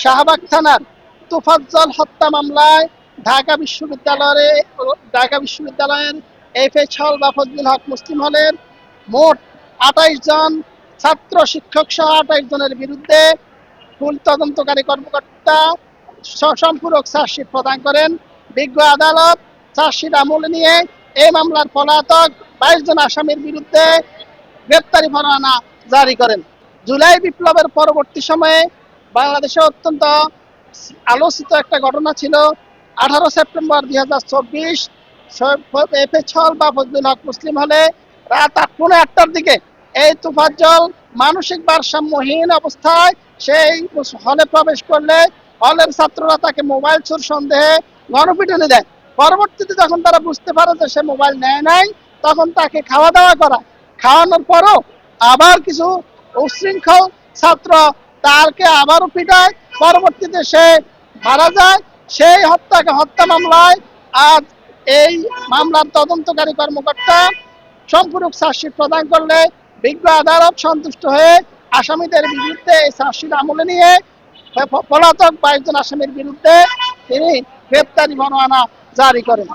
শাহবাগ থানার তোফাজ্জল হত্যা মামলায় ঢাকা বিশ্ববিদ্যালয়ের এফএইচ হল বা ফজলুল হক মুসলিম হলের মোট ২৮ জন ছাত্র শিক্ষক সহ ২৮ জনের বিরুদ্ধে ফুল তদন্তকারী কর্মকর্তা সম্পূরক চার্জশিট প্রদান করেন। বিজ্ঞ আদালত চার্জশিট আমলে নিয়ে এই মামলার পলাতক ২২ জন আসামির বিরুদ্ধে গ্রেপ্তারি পরোয়ানা জারি করেন। জুলাই বিপ্লবের পরবর্তী সময়ে বাংলাদেশে অত্যন্ত আলোচিত একটা ঘটনা ছিল 18 সেপ্টেম্বর 2024 এফএইচ হল বা ফজলুল হক মুসলিম হলে রাত 8:45টার দিকে এই তোফাজ্জল মানসিক ভারসাম্যহীন অবস্থায় সেই হলে প্রবেশ করলে হলের ছাত্ররা তাকে মোবাইল চোর সন্দেহে গণপিটুনি দেয়। পরবর্তীতে যখন তারা বুঝতে পারে যে সে মোবাইল নেয় নাই, তখন তাকে খাওয়া দাওয়া করা, খাওয়ানোর পরও আবার কিছু উশৃঙ্খল ছাত্র তাকে আবারও পিটায়। পরবর্তীতে সে মারা যায়। সেই হত্যা মামলায় আজ এই মামলার তদন্তকারী কর্মকর্তা সম্পূরক চার্জশিট প্রদান করলে বিজ্ঞ আদালত সন্তুষ্ট হয়ে আসামিদের বিরুদ্ধে এই চার্জশিট আমলে নিয়ে পলাতক ২২ জন আসামির বিরুদ্ধে তিনি গ্রেপ্তারি পরোয়ানা জারি করেন।